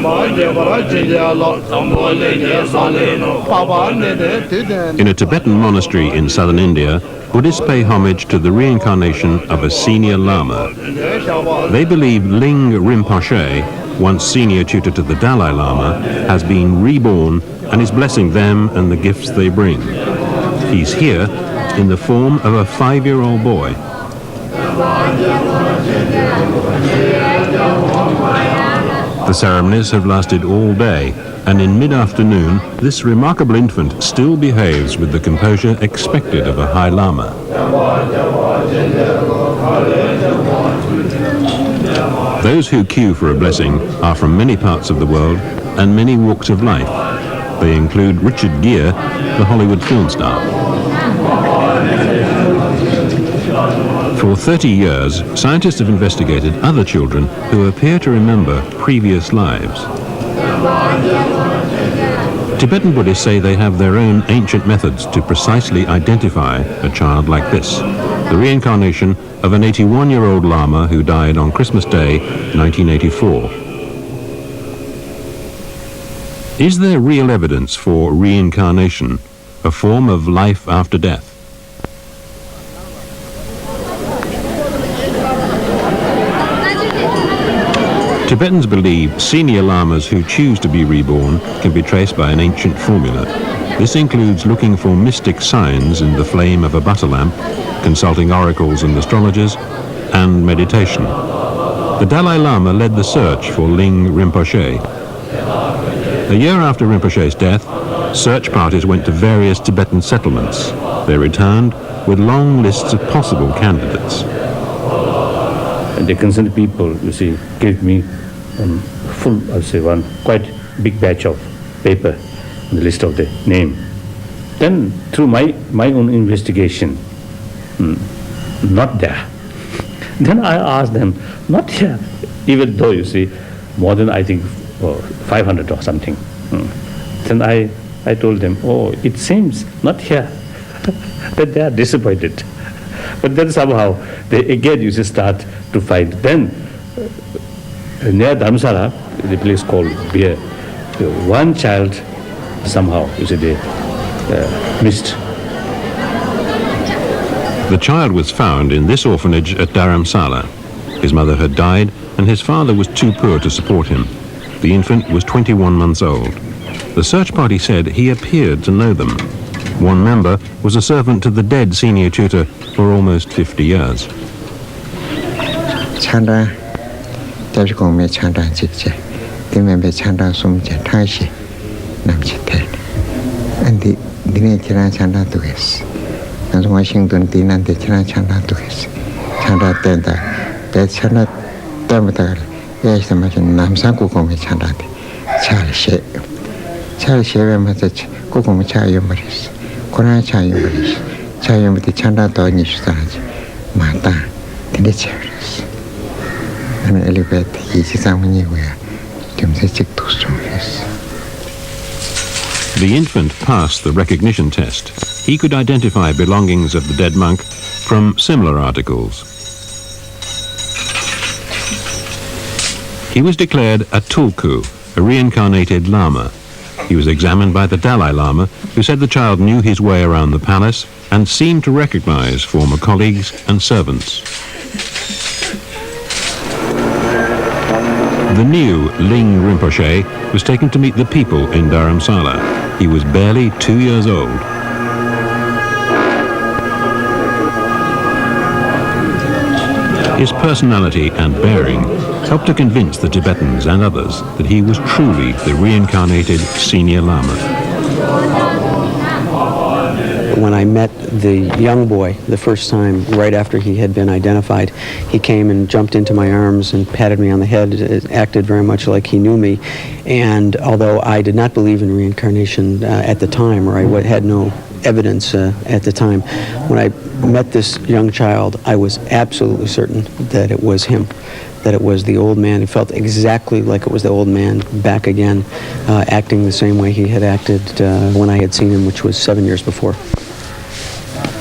In a Tibetan monastery in southern India, Buddhists pay homage to the reincarnation of a senior lama. They believe Ling Rinpoche, once senior tutor to the Dalai Lama, has been reborn and is blessing them and the gifts they bring. He's here in the form of a 5-year-old boy. The ceremonies have lasted all day, and in mid-afternoon, this remarkable infant still behaves with the composure expected of a High Lama. Those who queue for a blessing are from many parts of the world and many walks of life. They include Richard Gere, the Hollywood film star. For 30 years, scientists have investigated other children who appear to remember previous lives. Tibetan Buddhists say they have their own ancient methods to precisely identify a child like this, the reincarnation of an 81-year-old Lama who died on Christmas Day, 1984. Is there real evidence for reincarnation, a form of life after death? Tibetans believe senior lamas who choose to be reborn can be traced by an ancient formula. This includes looking for mystic signs in the flame of a butter lamp, consulting oracles and astrologers, and meditation. The Dalai Lama led the search for Ling Rinpoche. A year after Rinpoche's death, search parties went to various Tibetan settlements. They returned with long lists of possible candidates. And the concerned people, you see, gave me full, I say, one quite big batch of paper, the list of the name. Then, through my own investigation, not there. Then I asked them, not here, even though, you see, more than, I think, 500 or something. Then I told them, oh, it seems not here. That they are disappointed. But then somehow, they again, you see, start to find. Then, near Dharamsala, the place called Beer, one child somehow, you see, they missed. The child was found in this orphanage at Dharamsala. His mother had died, and his father was too poor to support him. The infant was 21 months old. The search party said he appeared to know them. One member was a servant to the dead senior tutor for almost 50 years. Chanda, Chanda, Chanda, Chanda, Sumja, Tashi, Namchite. And the Dinachana Chanda to us. And Washington Dinan, the Chanda to us. Chanda Tenda, that Chanda Tamatar, yes, the Machin Namsaku Chanda, Charlie Shea. Charlie Shea message, Kukumacha Yumaris, Kora Chayumaris, Chayum with the Chanda Donish Saraj, Mata, the Charis. And elevate his anywhere to to stories. The infant passed the recognition test. He could identify belongings of the dead monk from similar articles. He was declared a tulku, a reincarnated lama. He was examined by the Dalai Lama, who said the child knew his way around the palace and seemed to recognize former colleagues and servants. The new Ling Rinpoche was taken to meet the people in Dharamsala. He was barely 2 years old. His personality and bearing helped to convince the Tibetans and others that he was truly the reincarnated senior lama. When I met the young boy the first time, right after he had been identified, he came and jumped into my arms and patted me on the head. It acted very much like he knew me. And although I did not believe in reincarnation at the time, or I had no evidence at the time, when I met this young child, I was absolutely certain that it was him, that it was the old man. It felt exactly like it was the old man back again, acting the same way he had acted when I had seen him, which was 7 years before.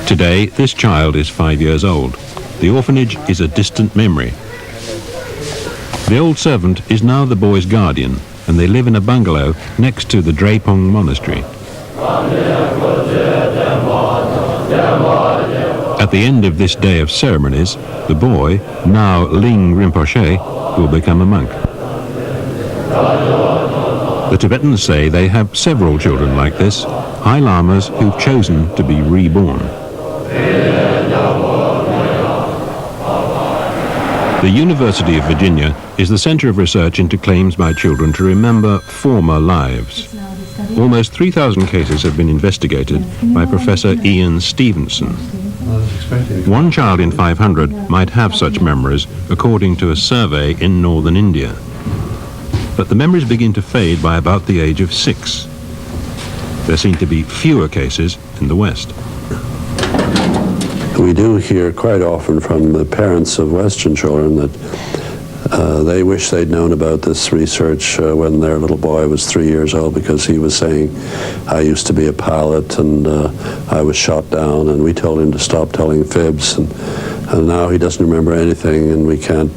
Today, this child is 5 years old. The orphanage is a distant memory. The old servant is now the boy's guardian. and they live in a bungalow next to the Drepung Monastery. At the end of this day of ceremonies, the boy, now Ling Rinpoche, will become a monk. The Tibetans say they have several children like this, High Lamas who've chosen to be reborn. The University of Virginia is the center of research into claims by children to remember former lives. Almost 3,000 cases have been investigated by Professor Ian Stevenson. One child in 500 might have such memories, according to a survey in northern India. But the memories begin to fade by about the age of 6. There seem to be fewer cases in the West. We do hear quite often from the parents of Western children that they wish they'd known about this research when their little boy was 3 years old, because he was saying, I used to be a pilot and I was shot down, and we told him to stop telling fibs, and now he doesn't remember anything, and we can't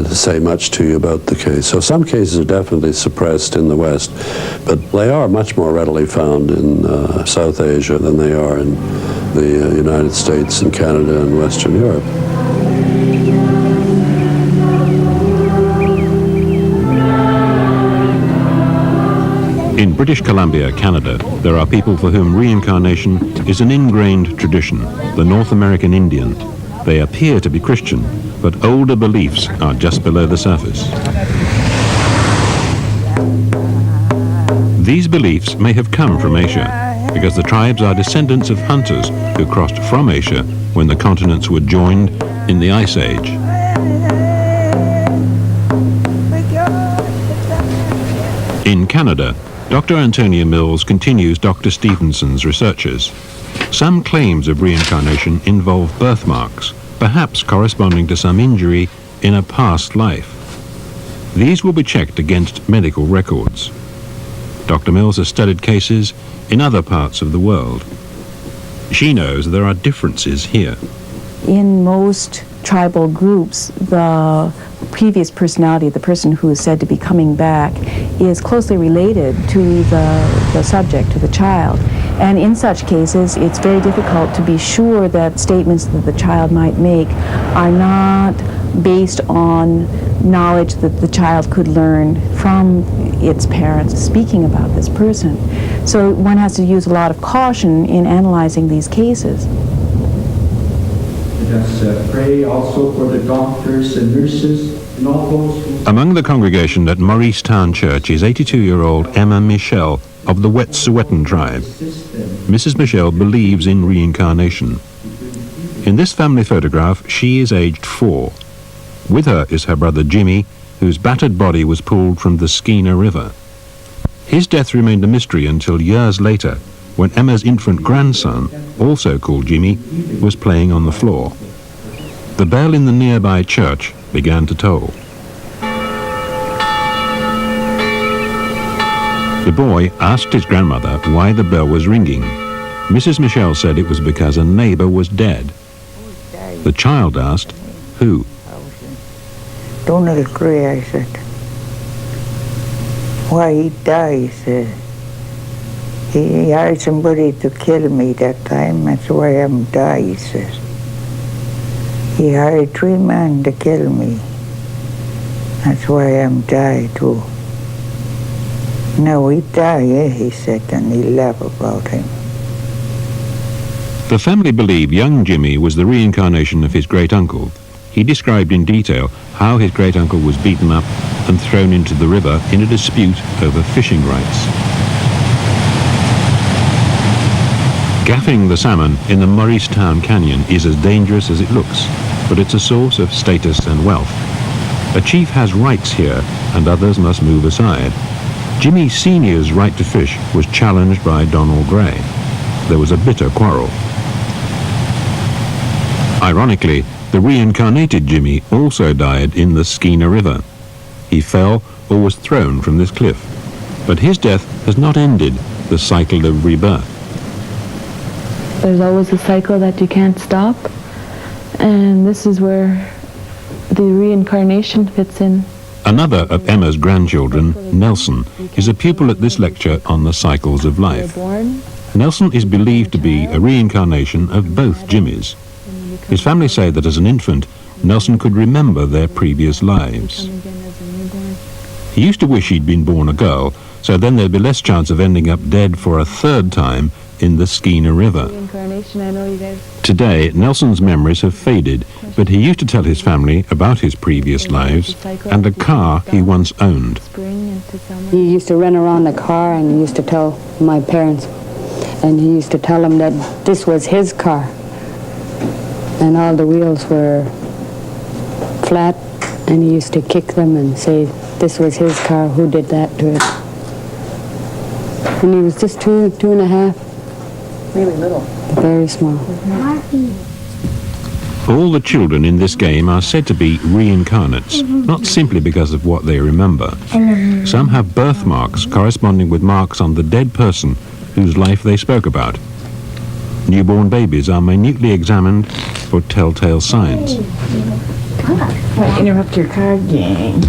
say much to you about the case. So some cases are definitely suppressed in the West, but they are much more readily found in South Asia than they are in the United States and Canada and Western Europe. In British Columbia, Canada, there are people for whom reincarnation is an ingrained tradition, the North American Indian. They appear to be Christian, but older beliefs are just below the surface. These beliefs may have come from Asia, because the tribes are descendants of hunters who crossed from Asia when the continents were joined in the Ice Age. In Canada, Dr. Antonia Mills continues Dr. Stevenson's researches. Some claims of reincarnation involve birthmarks, perhaps corresponding to some injury in a past life. These will be checked against medical records. Dr. Mills has studied cases in other parts of the world. She knows there are differences here. In most tribal groups, the previous personality, the person who is said to be coming back, is closely related to the subject, to the child. And in such cases, it's very difficult to be sure that statements that the child might make are not based on knowledge that the child could learn from its parents speaking about this person. So one has to use a lot of caution in analyzing these cases. Let us pray also for the doctors and nurses and all those who... Among the congregation at Maurice-Town Church is 82-year-old Emma Michelle of the Wet'suwet'en tribe. Mrs. Michelle believes in reincarnation. In this family photograph, she is aged 4. With her is her brother Jimmy, whose battered body was pulled from the Skeena River. His death remained a mystery until years later, when Emma's infant grandson, also called Jimmy, was playing on the floor. The bell in the nearby church began to toll. The boy asked his grandmother why the bell was ringing. Mrs. Michelle said it was because a neighbor was dead. The child asked, who? Donald Gray, I said. Why he died, he said. He hired somebody to kill me that time, that's why I'm died, he says. He hired 3 men to kill me. That's why I'm died too. No, he died, he said, and he laughed about him. The family believe young Jimmy was the reincarnation of his great-uncle. He described in detail how his great-uncle was beaten up and thrown into the river in a dispute over fishing rights. Gaffing the salmon in the Maurice-Town Canyon is as dangerous as it looks, but it's a source of status and wealth. A chief has rights here, and others must move aside. Jimmy Sr.'s right to fish was challenged by Donald Gray. There was a bitter quarrel. Ironically, the reincarnated Jimmy also died in the Skeena River. He fell or was thrown from this cliff. But his death has not ended the cycle of rebirth. There's always a cycle that you can't stop, and this is where the reincarnation fits in. Another of Emma's grandchildren, Nelson, is a pupil at this lecture on the cycles of life. Nelson is believed to be a reincarnation of both Jimmys. His family say that as an infant, Nelson could remember their previous lives. He used to wish he'd been born a girl, so then there'd be less chance of ending up dead for a third time in the Skeena River. Today, Nelson's memories have faded, but he used to tell his family about his previous lives and a car he once owned. He used to run around the car and he used to tell my parents, and he used to tell them that this was his car. And all the wheels were flat, and he used to kick them and say this was his car, who did that to it. And he was just two and a half. Really little. Very small. All the children in this game are said to be reincarnates, not simply because of what they remember. Some have birthmarks corresponding with marks on the dead person whose life they spoke about. Newborn babies are minutely examined for telltale signs. I interrupt your card game.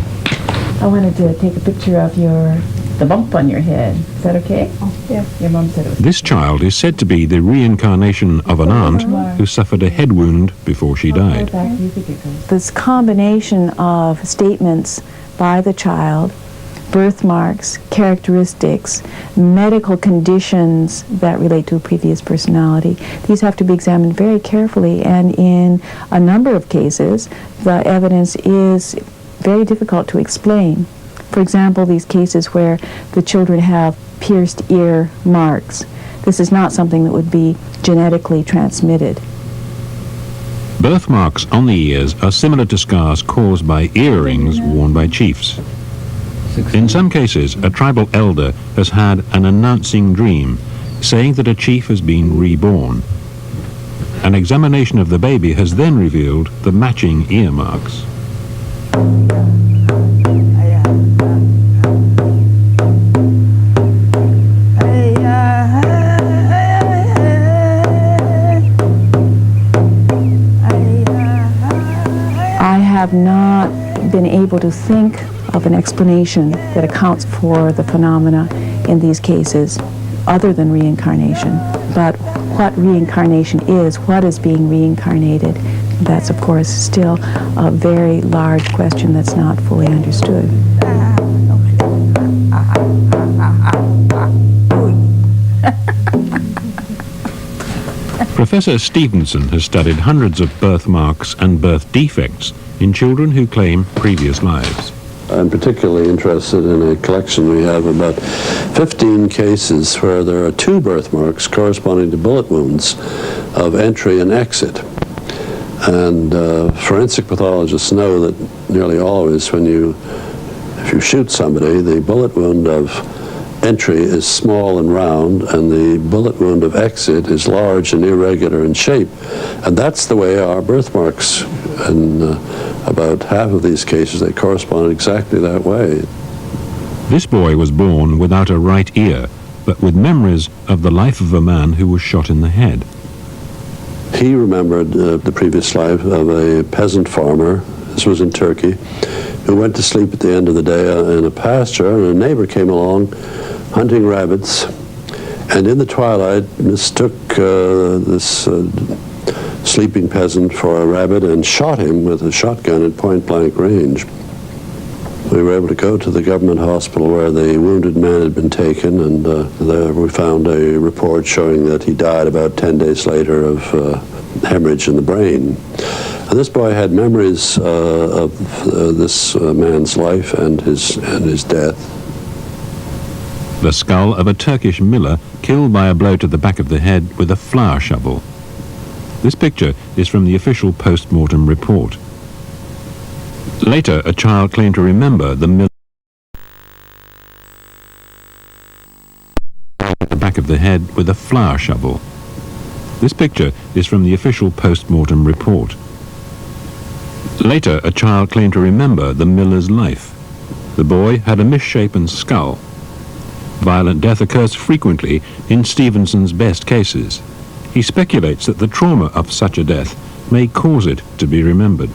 I wanted to take a picture of the bump on your head. Is that okay? Yeah. Your mom said it was. This child is said to be the reincarnation of an aunt who suffered a head wound before she died. This combination of statements by the child, birthmarks, characteristics, medical conditions that relate to a previous personality, these have to be examined very carefully, and in a number of cases, the evidence is very difficult to explain. For example, these cases where the children have pierced ear marks. This is not something that would be genetically transmitted. Birthmarks on the ears are similar to scars caused by earrings worn by chiefs. In some cases, a tribal elder has had an announcing dream, saying that a chief has been reborn. An examination of the baby has then revealed the matching ear marks. I have not been able to think of an explanation that accounts for the phenomena in these cases other than reincarnation. But what reincarnation is, what is being reincarnated, that's of course still a very large question that's not fully understood. Professor Stevenson has studied hundreds of birthmarks and birth defects in children who claim previous lives. I'm particularly interested in a collection we have about 15 cases where there are two birthmarks corresponding to bullet wounds of entry and exit. And forensic pathologists know that nearly always if you shoot somebody, the bullet wound of entry is small and round, and the bullet wound of exit is large and irregular in shape. And that's the way our birthmarks, in about half of these cases, they correspond exactly that way. This boy was born without a right ear, but with memories of the life of a man who was shot in the head. He remembered the previous life of a peasant farmer, this was in Turkey, who went to sleep at the end of the day in a pasture, and a neighbor came along hunting rabbits, and in the twilight mistook this sleeping peasant for a rabbit and shot him with a shotgun at point-blank range. We were able to go to the government hospital where the wounded man had been taken, and there we found a report showing that he died about 10 days later of hemorrhage in the brain. And this boy had memories of this man's life and his death. The skull of a Turkish miller killed by a blow to the back of the head with a flour shovel. This picture is from the official post-mortem report. Later, a child claimed to remember the miller at the back of the head with a flour shovel. This picture is from the official post-mortem report. Later, a child claimed to remember the miller's life. The boy had a misshapen skull. Violent death occurs frequently in Stevenson's best cases. He speculates that the trauma of such a death may cause it to be remembered.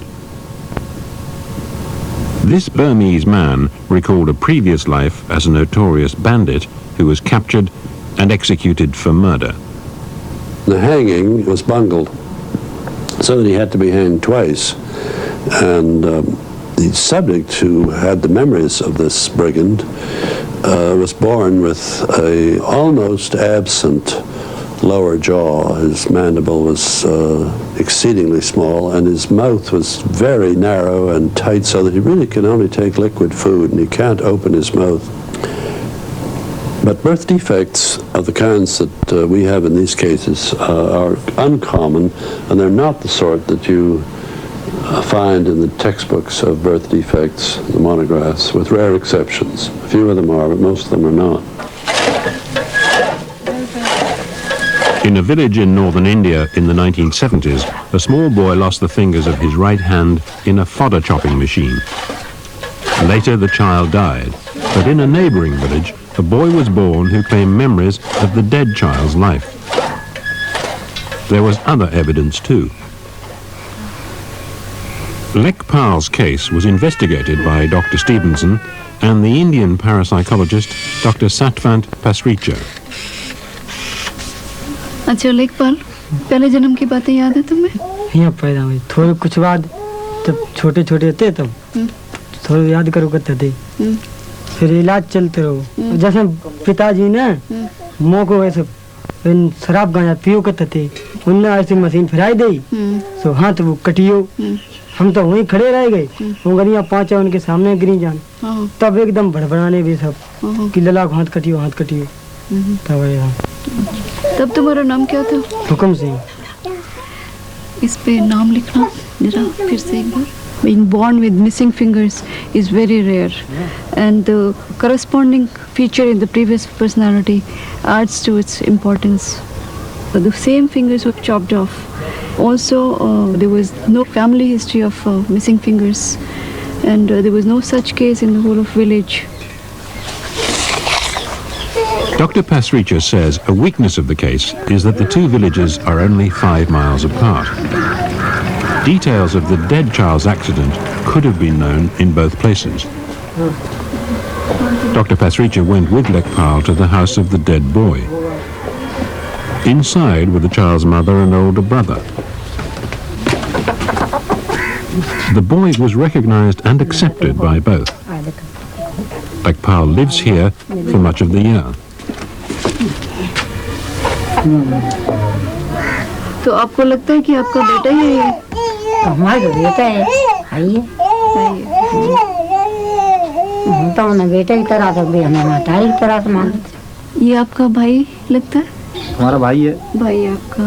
This Burmese man recalled a previous life as a notorious bandit who was captured and executed for murder. The hanging was bungled so that he had to be hanged twice. And the subject, who had the memories of this brigand, was born with a almost absent lower jaw. His mandible was exceedingly small, and his mouth was very narrow and tight, so that he really can only take liquid food, and he can't open his mouth. But birth defects of the kinds that we have in these cases are uncommon, and they're not the sort that you find in the textbooks of birth defects, the monographs, with rare exceptions. A few of them are, but most of them are not. In a village in northern India in the 1970s, a small boy lost the fingers of his right hand in a fodder chopping machine. Later, the child died, but in a neighboring village, a boy was born who claimed memories of the dead child's life. There was other evidence too. Lekpal's case was investigated by Dr. Stevenson and the Indian parapsychologist Dr. Satvant Pasricha. अच्छा लेखपाल, पहले जन्म की बातें याद है तुम्हें? यहाँ पैदा हुई, थोड़े कुछ बाद जब छोटे छोटे थे तब थोड़े याद करो करते थे, फिर इलाज चलते रहो। जैसे पिताजी ने मोह को ऐसे शराब गांजा पियो करते थे, उनने ऐसी मशीन फिराई दी, तो हाथ वो कटियो, हम तो वहीं खड़े रह गए, वो गरियाँ पाँच उनके सामने गिरी जान, तब एकदम भड़बड़ाने भी सब कि लला हाथ कटियो तब तब तुम्हारा नाम क्या था? हुक्म सिंह। इस पे नाम लिखना जरा फिर से एक बार। Being born with missing fingers is very rare, and the corresponding feature in the previous personality adds to its importance. The same fingers were chopped off. Also, there was no family history of missing fingers, and there was no such case in the whole of village. Dr. Pasricha says a weakness of the case is that the two villages are only 5 miles apart. Details of the dead child's accident could have been known in both places. Dr. Pasricha went with Lekpal to the house of the dead boy. Inside were the child's mother and older brother. The boy was recognized and accepted by both. Lekpal lives here for much of the year. तो आपको लगता है कि आपका बेटा ही है? हमारा बेटा है, हम तो उन्हें बेटे की तरह से भी हमें मातारी की तरह से मानते। ये आपका भाई लगता है? हमारा भाई है। भाई आपका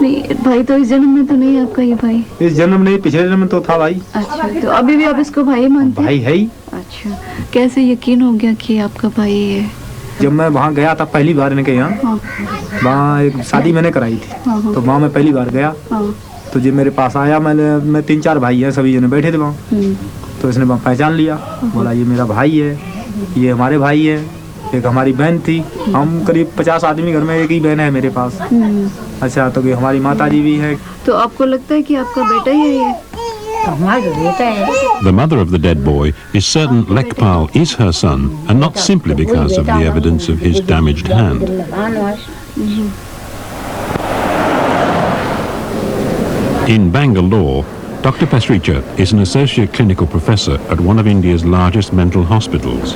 नहीं, भाई तो इस जन्म में तो नहीं आपका ये भाई? इस जन्म नहीं, पिछले जन्म में तो था भाई। अच्छा, तो अभी भी आप इसको भाई मानते हैं? भाई है ही। अच्छा, कैसे यकीन हो गया कि आपका भाई है? जब मैं वहाँ गया था पहली बार इनके यहाँ, वहाँ एक शादी मैंने कराई थी, तो वहाँ मैं पहली बार गया, तो जब मेरे पास आया, मैं 3-4 भाई हैं, सभी जने बैठे थे वहाँ, तो इसने वहाँ पहचान लिया, बोला ये मेरा भाई है, ये हमारे भाई है, एक हमारी बहन थी, हम करीब 50 आदमी घर में, एक ही बहन है मेरे पास। अच्छा, तो हमारी माता जी भी है। तो आपको लगता है कि आपका बेटा ही है? The mother of the dead boy is certain Lekpal is her son, and not simply because of the evidence of his damaged hand. In Bangalore, Dr. Pasricha is an associate clinical professor at one of India's largest mental hospitals.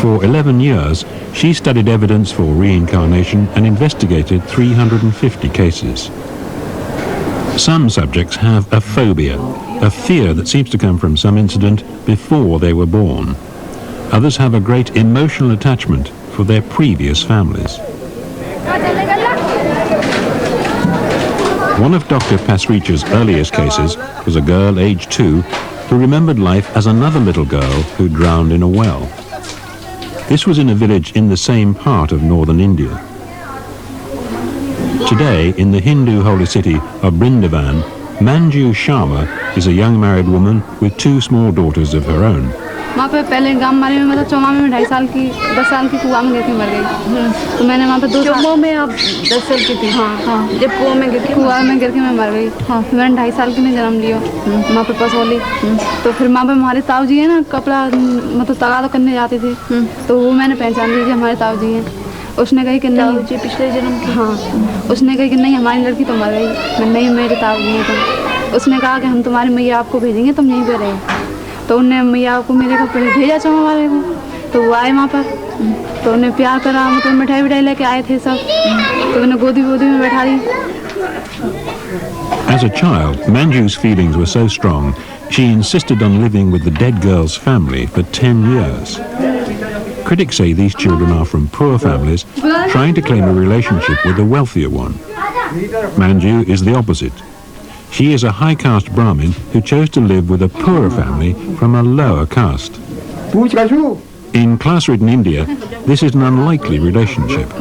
For 11 years, she studied evidence for reincarnation and investigated 350 cases. Some subjects have a phobia, a fear that seems to come from some incident before they were born. Others have a great emotional attachment for their previous families. One of Dr. Pasricha's earliest cases was a girl aged 2 who remembered life as another little girl who drowned in a well. This was in a village in the same part of northern India. Today, in the Hindu holy city of Brindavan, Manju Sharma is a young married woman with 2 small daughters of her own. वहाँ पे पहले गांव मारे में मतलब चौमा में 2.5 साल की 10 साल की कुआं में गिर के मर गई। तो मैंने वहाँ पे 2 चौमा में आप 10 साल की थी? हाँ जब कुआं में गिर के मैं मर गई। हाँ, फिर मैंने 2.5 साल की ने जन्म लिया वहाँ पे पसोली। तो फिर वहाँ पे हमारे ताऊ जी है ना, कपड़ा मतलब तगादा करने जाते थे, तो वो मैंने पहचान ली हमारे ताऊ जी हैं। उसने कही कि नहीं पिछले जन्म की? हाँ, उसने कही कि नहीं हमारी लड़की तो मर गई। मैं नहीं, मेरे ताऊ जी हैं। तो उसने कहा कि हम तुम्हारी मैया आपको भेजेंगे, तुम यहीं पे रहे। तो उनने मैया को मेरे को भेजा चौमा वाले को, तो वो आए वहाँ पर, तो उन्हें प्यार करा, मतलब मिठाई विठाई लेके आए थे सब, तो उन्हें गोदी में बैठा दी। As a child, Manju's feelings were so strong, she insisted on living with the dead girl's family for 10 years. Critics say these children are from poor families trying to claim a relationship with a wealthier one. Manju is the opposite. She is a high caste Brahmin who chose to live with a poorer family from a lower caste. In class-ridden India, this is an unlikely relationship.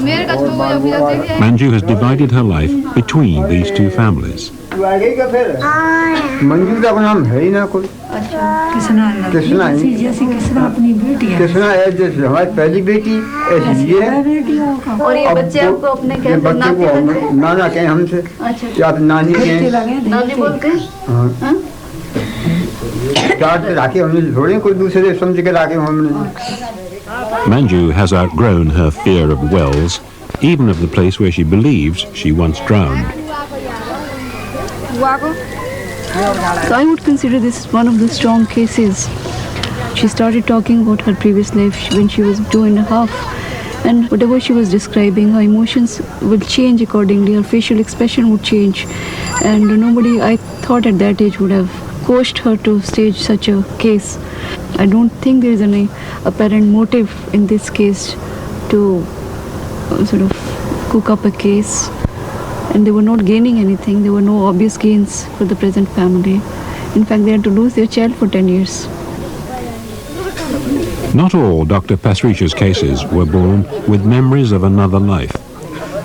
Manju has divided her life between these two families. Manju का नाम है ही ना कोई। कृष्णा अपनी बेटी है। कृष्णा है जैसे हमारी पहली बेटी ऐसी ये है। और ये बच्चे आपको अपने कहते हैं? बच्चे को नाना कहें हमसे या नानी कहें। नानी बोलते हैं? हाँ। प्यार से राखे हमने, थोड़े कोई दूसरे समझ के राखे हमने। Manju has outgrown her fear of wells, even of the place where she believes she once drowned. So I would consider this one of the strong cases. She started talking about her previous life when she was 2.5, and whatever she was describing, her emotions would change accordingly, her facial expression would change, and nobody, I thought at that age, would have coached her to stage such a case. I don't think there is any apparent motive in this case to sort of cook up a case. And they were not gaining anything. There were no obvious gains for the present family. In fact, they had to lose their child for 10 years. Not all Dr. Pasricha's cases were born with memories of another life.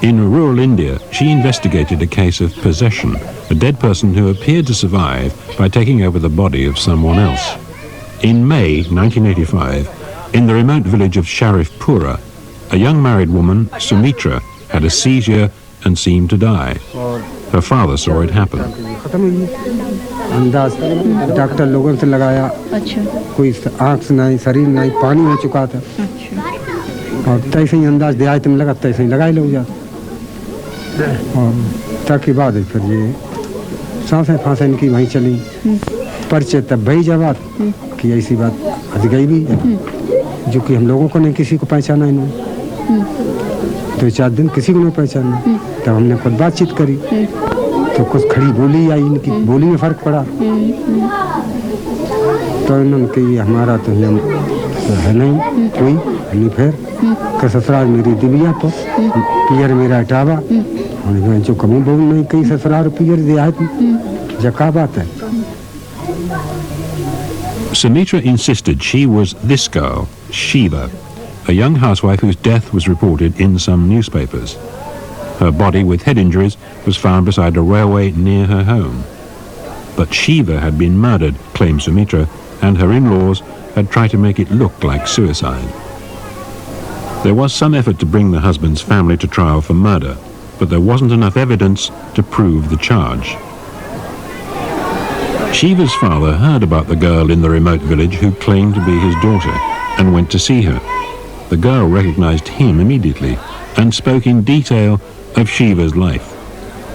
In rural India, she investigated a case of possession, a dead person who appeared to survive by taking over the body of someone else. In May 1985, in the remote village of Sharifpura, a young married woman, Sumitra, had a seizure and seemed to die. Her father saw it happen. अंदाज doctor लोगों से लगाया, कोई आँख से नहीं, शरीर नहीं, पानी हो चुका था, और तैसे ही अंदाज दिया तुम लगा, तैसे ही लगाई लोग जाते, और तक के बाद फिर ये सांसें फांसें इनकी वहीं चली, परिचय तब भई जवाब कि ऐसी बात हद गई भी, जो कि हम लोगों को नहीं किसी को पहचाना इन्होंने, 2-4 दिन किसी को नहीं पहचाना। तब हमने खुद बातचीत करी, तो कुछ खड़ी बोली आई, इनकी बोली में फर्क पड़ा, तो इन्होंने कही हमारा तो यहाँ है नहीं कोई, नहीं फिर का ससुराल मेरी दिव्या तो पियर मेरा हटावा, और जो कमू बोल नहीं कहीं ससुराल पियर दिया है, जका बात है। Sumitra insisted she was this girl, Shiva, a young housewife whose death was reported in some newspapers. Her body with head injuries was found beside a railway near her home. But Shiva had been murdered, claimed Sumitra, and her in-laws had tried to make it look like suicide. There was some effort to bring the husband's family to trial for murder, but there wasn't enough evidence to prove the charge. Shiva's father heard about the girl in the remote village who claimed to be his daughter and went to see her. The girl recognized him immediately and spoke in detail of Shiva's life.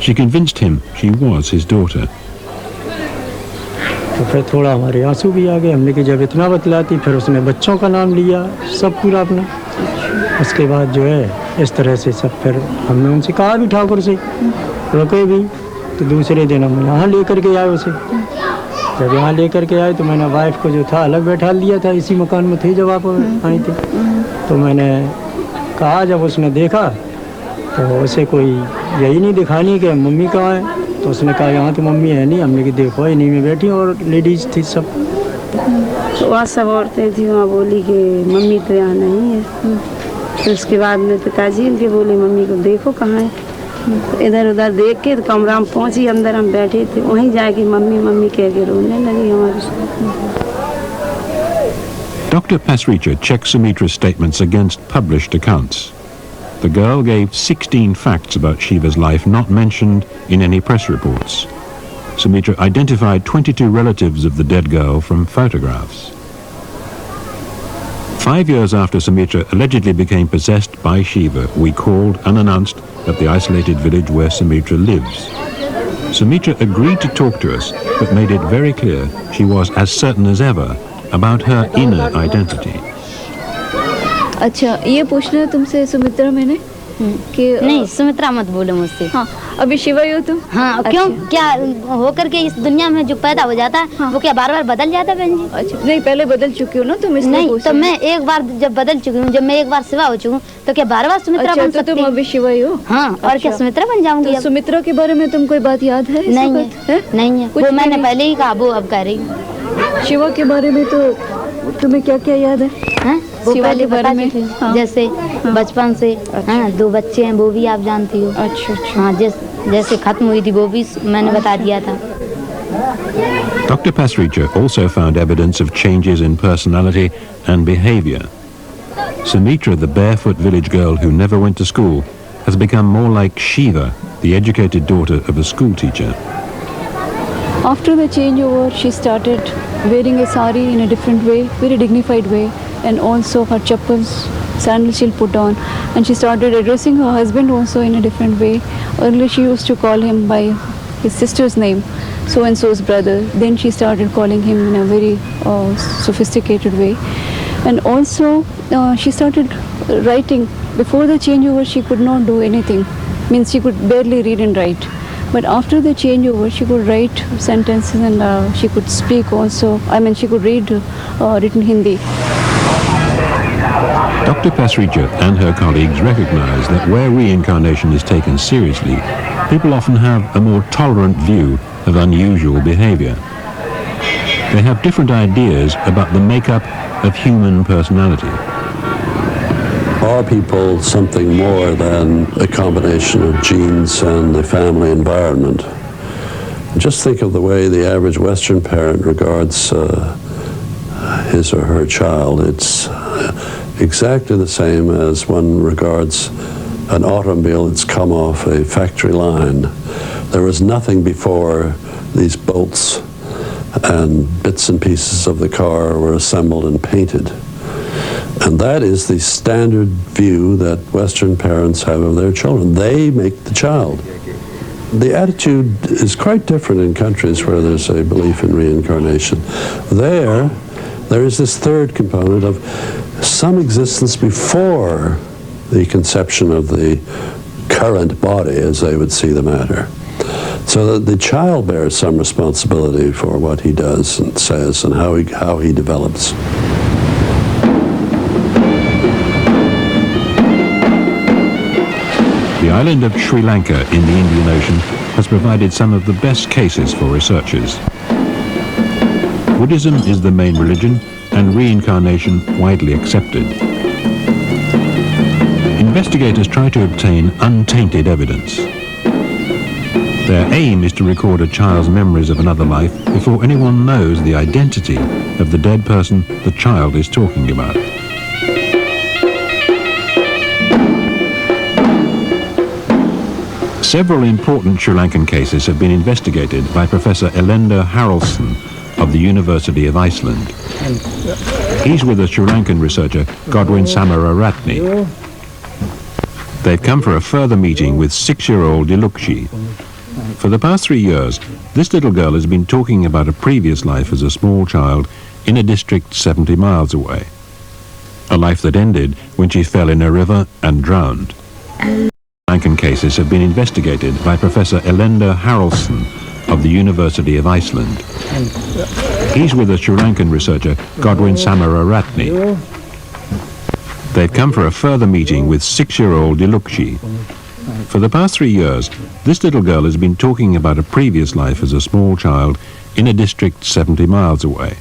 She convinced him she was his daughter. तो फिर थोड़ा हमारे आंसू भी आ गए, हमने कि जब इतना बतलाती, फिर उसने बच्चों का नाम लिया, सब पूरा अपना। उसके बाद जो है इस तरह से सब, फिर हमने उनसे कहा भी ठाकुर से रुके भी, तो दूसरे दिन हम यहाँ लेकर के आए उसे। जब यहाँ लेकर के आए तो मैंने वाइफ को जो था अलग बैठा लिया था, इसी मकान में थे जब आप आई थी, तो मैंने कहा जब उसने देखा तो उसे कोई यही नहीं दिखानी कि मम्मी कहाँ है, तो उसने कहा यहाँ तो मम्मी है नहीं, हमने कि देखो इन्हीं में बैठी और लेडीज थी सब। तो वहाँ सब औरतें थी, वहाँ बोली कि मम्मी तो यहाँ नहीं है। फिर उसके बाद में पिताजी उनके बोले मम्मी को देखो कहाँ है, तो इधर उधर देख के तो कमरा में पहुँची, अंदर हम बैठे थे, वहीं जाके मम्मी मम्मी कह के रोने लगी हमारे साथ। Dr. Pasricha checked Sumitra's statements against published accounts. The girl gave 16 facts about Shiva's life not mentioned in any press reports. Sumitra identified 22 relatives of the dead girl from photographs. 5 years after Sumitra allegedly became possessed by Shiva, we called unannounced at the isolated village where Sumitra lives. Sumitra agreed to talk to us, but made it very clear she was as certain as ever about her inner identity. अच्छा, ये पूछना है तुमसे सुमित्रा मैंने कि नहीं, सुमित्रा मत बोलो मुझसे। हाँ, अभी शिवा ही हो तुम? हाँ, क्यों? क्या होकर के इस दुनिया में जो पैदा हो जाता है, हाँ, वो क्या बार-बार बदल जाता है बहन जी? अच्छा, नहीं पहले बदल चुकी हो ना तुम इसलिए नहीं, तो मैं एक बार जब बदल चुकी हूँ, जब मैं एक बार शिवा हो चुकी हूँ, तो क्या बार-बार सुमित्रा बन सकती हूँ? तुम अभी शिवा ही हो? हाँ, और क्या सुमित्रा बन जाऊंगी? तो सुमित्रा के बारे में तुम कोई बात याद है? नहीं है। वो मैंने पहले ही कहा, वो अब कह रही हूँ। शिवा के बारे में तो तुम्हें क्या याद है? शिवा के बारे में जैसे बचपन से, हाँ, 2 बच्चे हैं, वो भी आप जानती हो। अच्छा। हाँ, जैसे खत्म हुई थी वो भी मैंने बता दिया था। Dr. Pasricha also found evidence of changes in personality and behavior. Sumitra, the barefoot village girl who never went to school, has become more like Shiva, the educated daughter of a school teacher. After the changeover, she started wearing a sari in a different way, very dignified way, and also her chappals, sandals she'll put on, and she started addressing her husband also in a different way. Earlier she used to call him by his sister's name, so-and-so's brother. Then she started calling him in a very sophisticated way. And also she started writing. Before the changeover she could not do anything, means she could barely read and write. But after the changeover, she could write sentences and she could speak also. I mean, she could read written Hindi. Dr. Pasricha and her colleagues recognize that where reincarnation is taken seriously, people often have a more tolerant view of unusual behavior. They have different ideas about the makeup of human personality. Are people something more than a combination of genes and the family environment? Just think of the way the average Western parent regards his or her child. It's exactly the same as one regards an automobile that's come off a factory line. There was nothing before these bolts and bits and pieces of the car were assembled and painted. And that is the standard view that Western parents have of their children. They make the child. The attitude is quite different in countries where there's a belief in reincarnation. There is this third component of some existence before the conception of the current body, as they would see the matter. So that the child bears some responsibility for what he does and says and how he develops. The island of Sri Lanka in the Indian Ocean has provided some of the best cases for researchers. Buddhism is the main religion and reincarnation widely accepted. Investigators try to obtain untainted evidence. Their aim is to record a child's memories of another life before anyone knows the identity of the dead person the child is talking about. Several important Sri Lankan cases have been investigated by Professor Elenda Haraldsson of the University of Iceland. He's with the Sri Lankan researcher Godwin Samararatne. They've come for a further meeting with 6-year-old Dilukshi. For the past 3 years, this little girl has been talking about a previous life as a small child in a district 70 miles away. A life that ended when she fell in a river and drowned. Lankan cases have been investigated by Professor Elenda Haraldsson of the University of Iceland. He's with the Sri Lankan researcher Godwin Samararatne. They've come for a further meeting with 6-year-old Dilukshi. For the past 3 years, this little girl has been talking about a previous life as a small child in a district 70 miles away.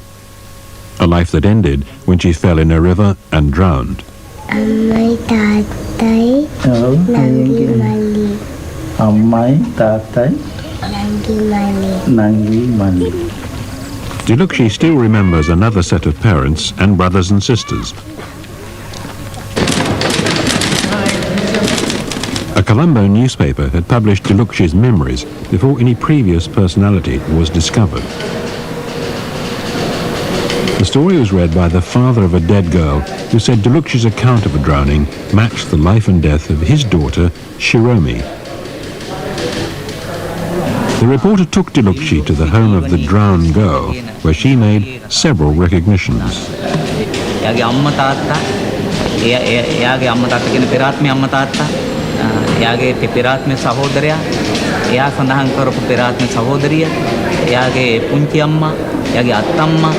A life that ended when she fell in a river and drowned. Ammai tatai nangi mali. Ammai tatai nangi mali. nangi mali. Dilukshi still remembers another set of parents and brothers and sisters. A Colombo newspaper had published Dilukshi's memories before any previous personality was discovered. The story was read by the father of a dead girl who said Dilukshi's account of a drowning matched the life and death of his daughter, Shiromi. The reporter took Dilukshi to the home of the drowned girl, where she made several recognitions. එයාගේ පෙරාත්ම සහෝදරයා, එයා සඳහන් කරපු පෙරාත්ම සහෝදරිය, එයාගේ පුංචි අම්මා, එයාගේ අත්තම්මා,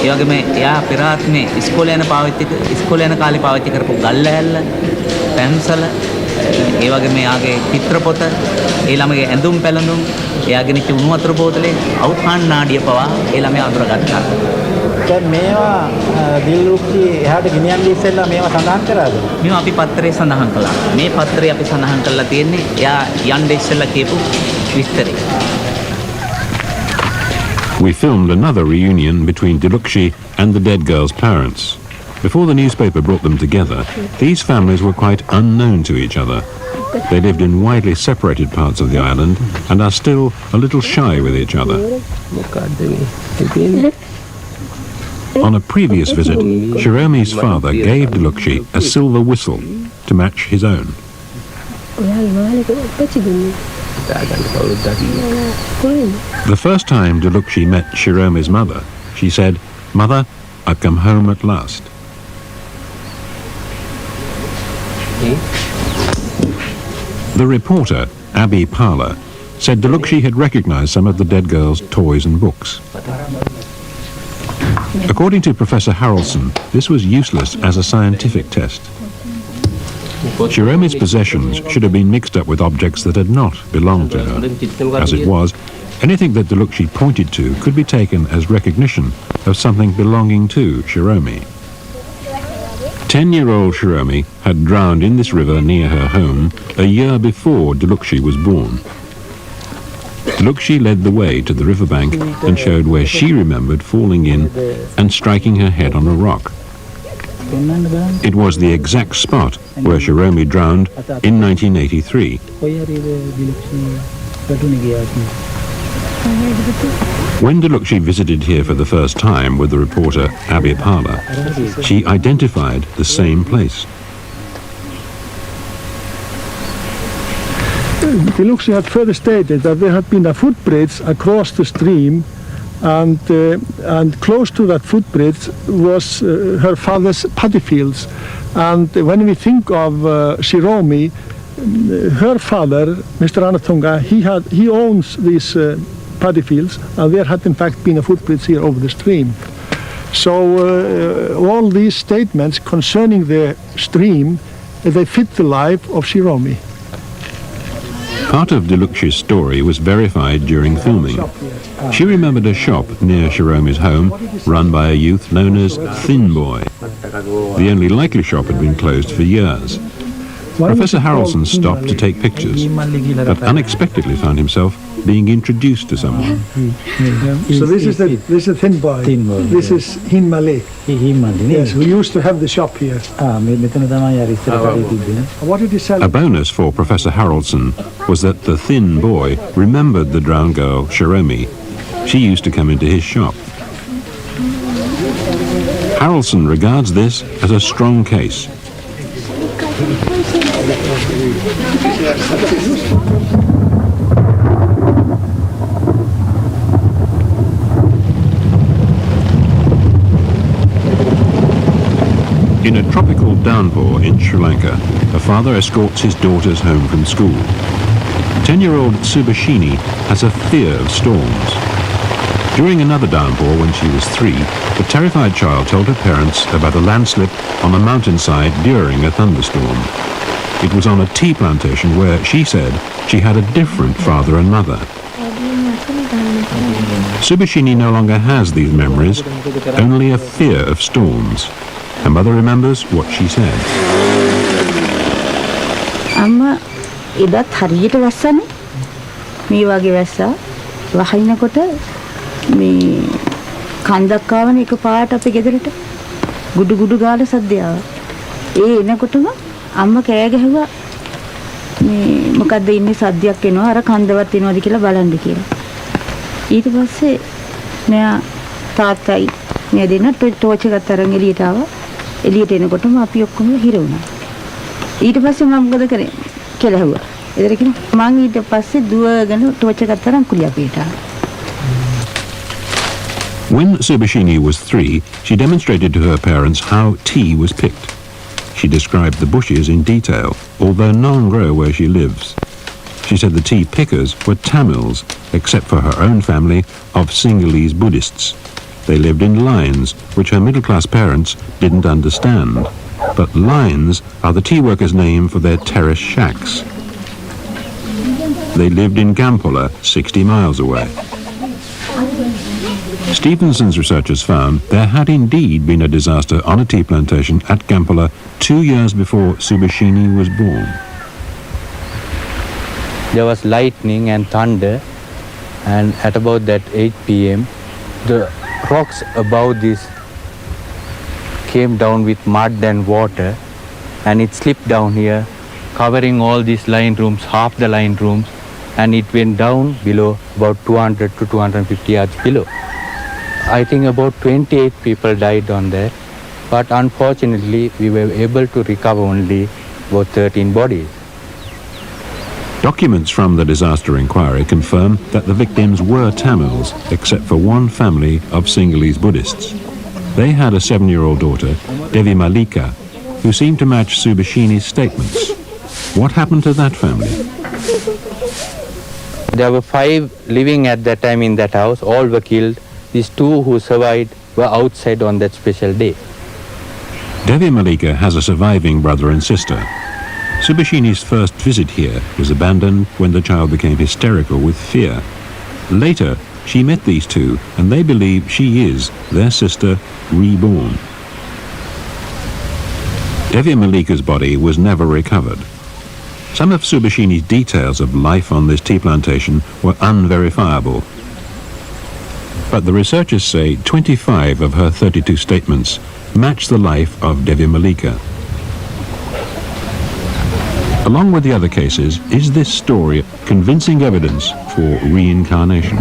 ඒ වගේම එයා පෙරාත්මේ ඉස්කෝලේ යන කාලේ පාවිච්චි කරපු ගල් ඇල්ල, පැන්සල, ඒ වගේම එයාගේ චිත්‍රපොත, ඒ ළමගේ ඇඳුම් පැළඳුම්, එයාගේ නිච්ච උණු වතුර බෝතලේ, අවුඛාන් නාඩිය පවා ඒ ළමයා අඳුරගත්තා. දැන් මේවා දිල්රුක්කි එහාට ගෙනියන්න ඉස්සෙල්ලා මේවා සඳහන් කරාද? මේවා අපි පත්‍රයේ සඳහන් කළා. මේ පත්‍රයේ අපි සඳහන් කරලා තියෙන්නේ එයා යන්න ඉස්සෙල්ලා කියපු විස්තරය. We filmed another reunion between Dilukshi and the dead girl's parents. Before the newspaper brought them together, these families were quite unknown to each other. They lived in widely separated parts of the island and are still a little shy with each other. On a previous visit, Shiromi's father gave Dilukshi a silver whistle to match his own. The first time Dilukshi met Shiromi's mother, she said, "Mother, I've come home at last." The reporter, Abby Parler, said Dilukshi had recognized some of the dead girl's toys and books. According to Professor Harrelson, this was useless as a scientific test. Shiromi's possessions should have been mixed up with objects that had not belonged to her. As it was, anything that Dilukshi pointed to could be taken as recognition of something belonging to Shiromi. 10-year-old Shiromi had drowned in this river near her home a year before Dilukshi was born. Dilukshi led the way to the riverbank and showed where she remembered falling in and striking her head on a rock. It was the exact spot where Shiromi drowned in 1983. When Dilukshi visited here for the first time with the reporter Abby Parler, she identified the same place. Dilukshi had further stated that there had been a footbridge across the stream, and close to that footbridge was her father's paddy fields. And when we think of Shiromi, her father, Mr. Anatunga, he owns these paddy fields, and there had in fact been a footbridge here over the stream. So all these statements concerning the stream, they fit the life of Shiromi. Part of Dilukshi's story was verified during filming. She remembered a shop near Shiromi's home run by a youth known as Thin Boy. The only likely shop had been closed for years. Professor Harrelson stopped to take pictures, but unexpectedly found himself being introduced to someone. So this is the Thin Boy. This is Hin Malay. Yes, who used to have the shop here. What did he sell? A bonus for Professor Harrelson was that the Thin Boy remembered the drowned girl, Shiromi. She used to come into his shop. Harrelson regards this as a strong case. In a tropical downpour in Sri Lanka, a father escorts his daughters home from school. 10-year-old Subhashini has a fear of storms. During another downpour when she was 3, the terrified child told her parents about a landslip on a mountainside during a thunderstorm. It was on a tea plantation where she said she had a different father and mother. Subhashini no longer has these memories, only a fear of storms. Her mother remembers what she said. Amma එදත් හරියට වැස්සනේ. මේ වගේ වැස්සා වහිනකොට මේ කන්දක් ආවනේ එකපාරට අපේ ගෙදරට. ගුඩු ගුඩු ගාලා සද්දය ආවා. ඒ එනකොටම අම්මා කෑ ගැහුවා මේ මොකද්ද ඉන්නේ සද්දයක් එනවා අර කන්දවත් එනවද කියලා බලන්න කියලා. ඊට පස්සේ මෙයා තාත්තයි මේ දෙන්න ටෝච් එකත් අරන් එළියට ආවා. එළියට එනකොටම අපි ඔක්කොම හිර වුණා. ඊට පස්සේ මම මොකද කරේ කියලා ඇහුවා. එදර කිව්වා මං ඊට පස්සේ දුවගෙන ටෝච් එකත් අරන් කුලියපේට ආවා. When Subashini was 3, she demonstrated to her parents how tea was picked. She described the bushes in detail, although none grow where she lives. She said the tea pickers were Tamils, except for her own family of Sinhalese Buddhists. They lived in lines, which her middle-class parents didn't understand. But lines are the tea workers' name for their terrace shacks. They lived in Gampola, 60 miles away. Stevenson's researchers found there had indeed been a disaster on a tea plantation at Gampola 2 years before Subashini was born. There was lightning and thunder, and at about that 8 p.m. the rocks above this came down with mud and water, and it slipped down here, covering all these line rooms, half the line rooms, and it went down below about 200 to 250 yards below. I think about 28 people died on there, but unfortunately we were able to recover only about 13 bodies. Documents from the disaster inquiry confirm that the victims were Tamils, except for one family of Sinhalese Buddhists. They had a 7-year-old daughter, Devi Malika, who seemed to match Subashini's statements. What happened to that family? There were 5 living at that time in that house. All were killed. These 2 who survived were outside on that special day. Devi Malika has a surviving brother and sister. Subashini's first visit here was abandoned when the child became hysterical with fear. Later, she met these 2 and they believe she is their sister reborn. Devi Malika's body was never recovered. Some of Subashini's details of life on this tea plantation were unverifiable. But the researchers say 25 of her 32 statements match the life of Devi Malika. Along with the other cases, is this story convincing evidence for reincarnation?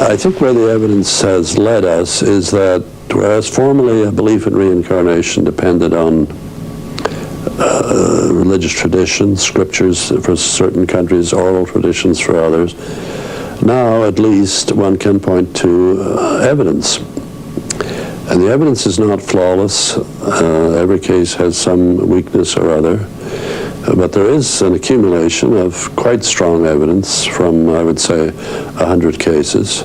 I think where the evidence has led us is that whereas formerly a belief in reincarnation depended on religious traditions, scriptures for certain countries, oral traditions for others, now at least one can point to evidence. And the evidence is not flawless. Every case has some weakness or other. But there is an accumulation of quite strong evidence from, I would say, 100 cases.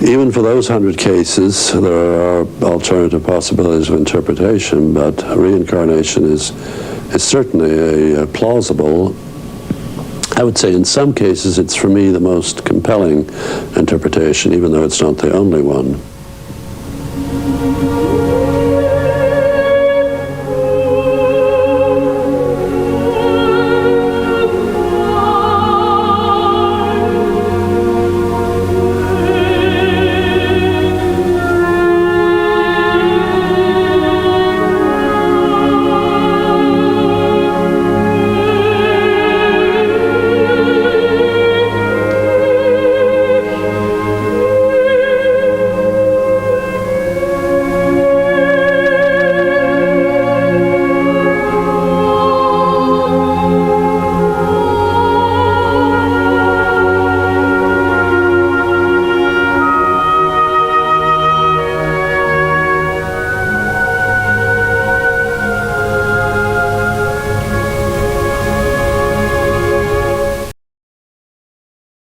Even for those 100 cases, there are alternative possibilities of interpretation, but reincarnation is certainly a plausible. I would say in some cases it's for me the most compelling interpretation, even though it's not the only one.